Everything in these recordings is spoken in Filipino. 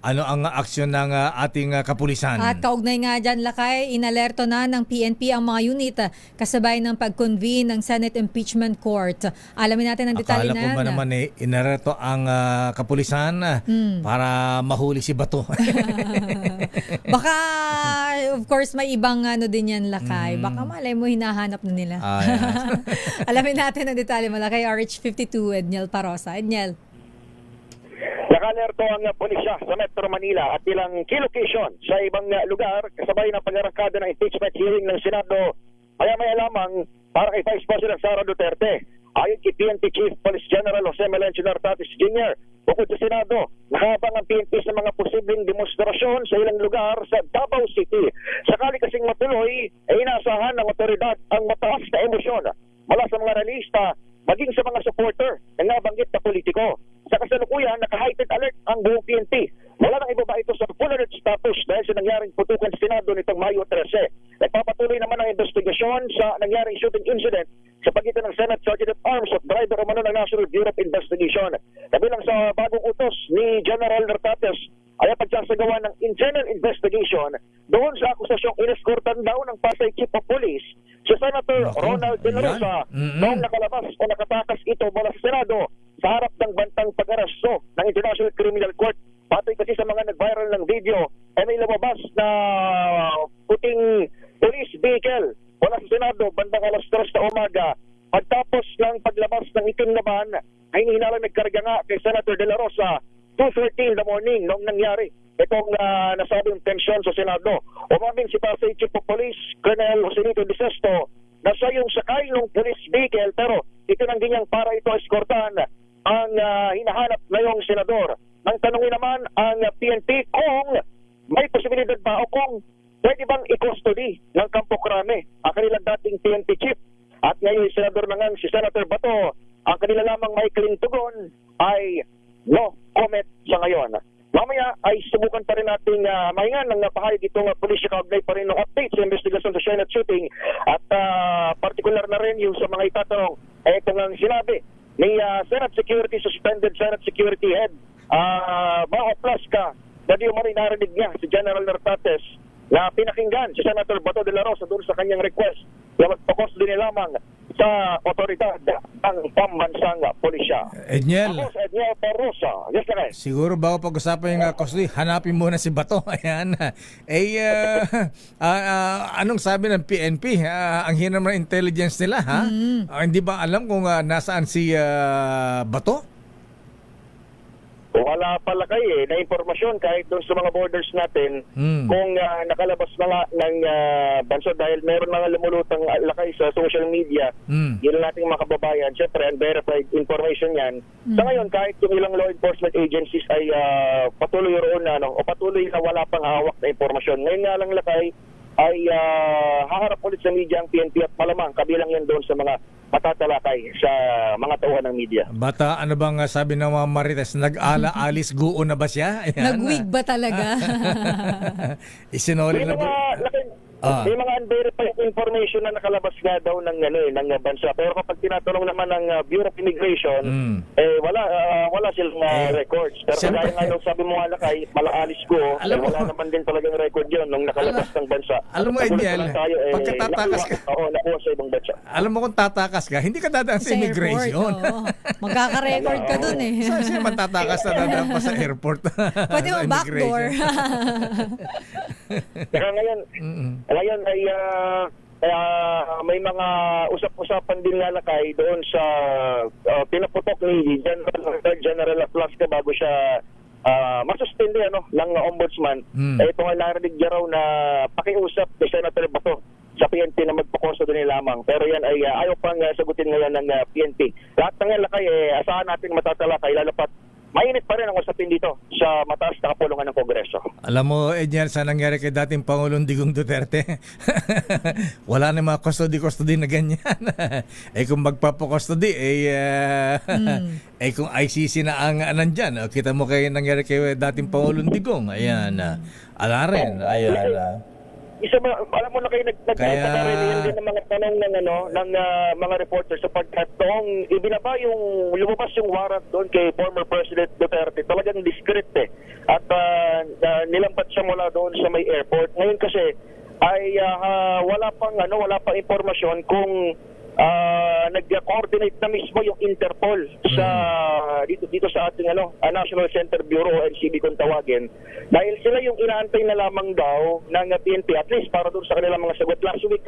ano ang aksyon ng ating kapulisan. At kaugnay nga dyan, Lakay, inalerto na ng PNP ang mga unit kasabay ng pag-convene ng Senate Impeachment Court. Alamin natin ang detalye Akala ko na ba yan. naman inareto ang kapulisan para mahuli si Bato. Baka, of course, may ibang ano din yan, Lakay. Baka malay mo, hinahanap na nila. Ayan. Alamin natin ang detalye mo, Lakay. RH52, Edniel Parosa. Edniel. Nakalerto ang pulisya sa Metro Manila at ilang key location sa ibang lugar kasabay ng pag-arakada ng impeachment hearing ng Senado maya-maya lamang para kay Vice President Sara Duterte. Ayon kay PNP Chief Police General Jose Melencio Nartatis Jr., bukod sa Senado, nakabang ang PNP sa mga posibleng demonstrasyon sa ilang lugar sa Davao City. Sakali kasing matuloy, ay inaasahan ng otoridad ang mataas na emosyon mula sa mga realista maging sa mga supporter ng nabanggit na politiko. Sa kasalukuyan, naka-heightened alert ang buong PNP. Wala nang ibaba ito sa full alert status dahil sa nangyaring putukan sa Senado nitong Mayo 13. Nagpapatuloy naman ang investigasyon sa nangyaring shooting incident sa pagitan ng Senate Sergeant at Arms at driver umano ng National Bureau of Investigation. Kabilang sa bagong utos ni General Nartates ay ang pagsasagawa ng internal investigation doon sa akusasyong ineskortan daw ng Pasay Chief of Police si Senator Ronald De La Rosa noong nakalabas o nakatakas ito mula sa Senado sa harap ng bantang pag-arasto ng International Criminal Court. Patoy kasi sa mga nag-viral ng video ay may lumabas na puting police vehicle mula sa Senado bandang alas 3 na umaga. Pagtapos ng paglabas ng itim na van ay hinalang nagkarga nga kay Senator De La Rosa 2:30 in the morning nung nangyari itong nasabing tensyon sa Senado. Umamin si Pasay Chief of Police Colonel Joselito De Sesto na siya yung sakay ng police vehicle pero ito nang ganyang para ito eskortahan ang hinahanap ngayong senador. Nang tanungin naman ang PNP kung may posibilidad ba o kung pwede bang i-custody ng Campo Crame ang kanilang dating PNP chief. At ngayon senador na nga si Senator Bato, ang kanila lamang may clean tugon ay no comment sa ngayon. Mamaya ay subukan pa rin natin mahingan ng napahayag itong pulisya kaugnay pa rin ng update sa investigasyon sa Senate shooting at partikular na rin yung sa mga itatanong. Ito nga sinabi ni Senate Security, suspended Senate Security Head Bajo Plasca na di umano'y narinig niya si General Nartates na pinakinggan si Senator Bato de la Rosa doon sa kanyang request na magpakostody lamang sa otoridad ng pambansang pulisya. Edniel. Ako sa Edniel Parosa. Yes, Lakay. Siguro bago pag-usapan yung custody, hanapin muna si Bato. Ayan. Anong sabi ng PNP? Ang hina naman ng intelligence nila, ha? Hindi ba alam kung nasaan si Bato? Wala pala kayo na impormasyon kahit doon sa mga borders natin kung nakalabas na nga ng bansa dahil meron mga lumulutang lakay sa social media. Yun ang ating mga kababayan. Siyempre, unverified information yan. Sa ngayon, kahit yung ilang law enforcement agencies ay patuloy roon na, o patuloy na wala pang hawak na impormasyon. Ngayon nga lang lakay ay haharap ulit sa media ang PNP at malamang kabilang yan doon sa mga matatalakay sa mga tauhan ng media. Bata, ano bang sabi ng mga Marites? Nag-ala-alis guo na ba siya? Ayan. Nag-wig ba talaga? Isinoli na ba? May mga unverified information na nakalabas nga daw ng bansa. Pero kapag tinatanong naman ng Bureau of Immigration, wala silang records. Pero kaya nga yung sabi mo nga lakay, malaalis ko, wala naman din talagang record yun nung nakalabas ng bansa. Alam mo, Edniel, pagka tatakas ka, nakuha sa ibang bansa. alam mo kung tatakas ka, hindi ka dadaan sa immigration. Magkaka-record ka dun eh. Saan siya matatakas na dadaan pa sa airport? Pwede mo backdoor. Kaya ngayon ay may mga usap-usapan din nga lakay doon sa pinaputok ni General Plasca bago siya masuspindi ng ombudsman. Ito nga narinig niya raw na pakiusap ni Senator Bato sa PNP na magpakostody lamang. Pero yan ay ayaw pang sagutin ngayon ng PNP. Lahat ng yan lakay, asahan natin matatalakay lalo pat mainit pa rin ang usapin dito sa mataas na kapulungan ng Kongreso. Alam mo, Edniel, sa nangyari kay dating Pangulong Digong Duterte, wala na mga custody na ganyan. Kung magpapakustody, kung ICC na ang nandyan, kita mo kay nangyari kay dating Pangulong Digong, ayan, ala rin, ayan. alam mo na kayo nagkakaramihan din ng mga tanong ng mga reporters sapagkat noong ibinaba lumabas yung warrant doon kay former President Duterte, talagang discreet at nilampat siya mula doon sa may airport. Ngayon kasi ay wala pang impormasyon kung nag-coordinate na mismo yung Interpol sa dito sa ating National Center Bureau o NCB kung tawagin, dahil sila yung inaantay na lamang daw ng PNP at least para doon sa kanilang mga sagot last week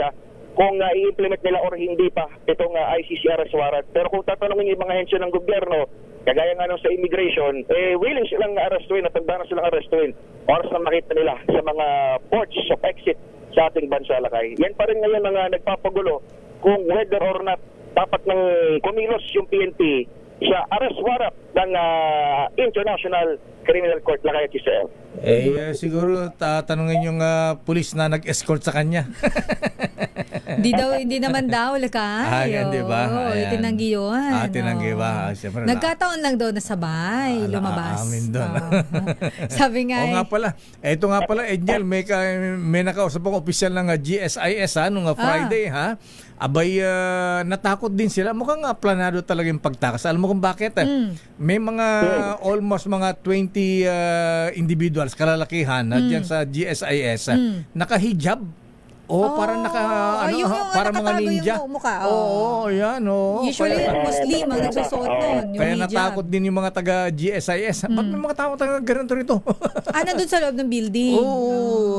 kung i-implement nila or hindi pa itong ICC arrest warrant. Pero kung tatanungin yung mga hensya ng gobyerno, kagaya nga sa immigration, willing silang arrestuin at tanda na silang arrestuin oras na makita nila sa mga ports of exit sa ating bansa, Lakay. Yan pa rin ngayon ang nagpapagulo kung whether or not dapat nang kumilos yung PNP sa arrest warrant ng International Criminal Court, Lakay at Israel. Siguro tatanungin yung pulis na nag-escort sa kanya. Hindi naman daw, Lakay. Di ba? Tinanggi yun. Tinanggi ba? Siyempre, nagkataon lang daw na sabay, lumabas. Amin doon. Sabi nga nga pala, ito nga pala, Angel, may nakausap akong opisyal ng GSIS nung Friday, abay, natakot din sila. Mukhang planado talaga yung pagtakas. Alam mo kung bakit? May mga almost mga 20 individuals, kalalakihan, dyan sa GSIS, nakahijab. Parang para mga ninja. Yung mukha. Yan. Usually, Muslim ang nagsusuot nun. Kaya natakot din yung mga taga GSIS. Ba't may mga tao taga ganito rito? Nandun sa loob ng building.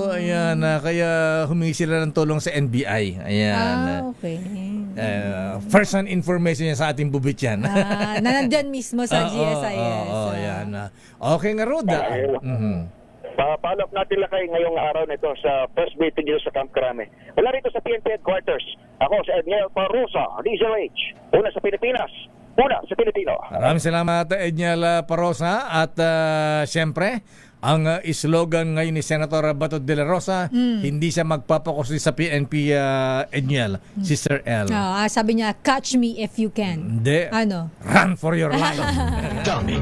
Ayan. Kaya humingi sila ng tulong sa NBI. Ayan. Okay. First hand information yan sa ating bubit yan. Na nandyan mismo sa GSIS. Ayan. Okay nga, Roda. Follow up natin, Lakay, ngayong araw na ito sa first meeting dito sa Camp Crame. Wala rito sa PNP headquarters. Ako si Edniel Parosa, DZRH. Una sa Pilipinas, una sa Pilipino. Maraming salamat, Edniel Parosa. At siyempre, ang slogan ngayon ni Senator Bato de la Rosa, hindi siya magpapakusi sa PNP, Edniel, Sister L. Sabi niya, catch me if you can. Hindi. Ano? Run for your life. Dummy.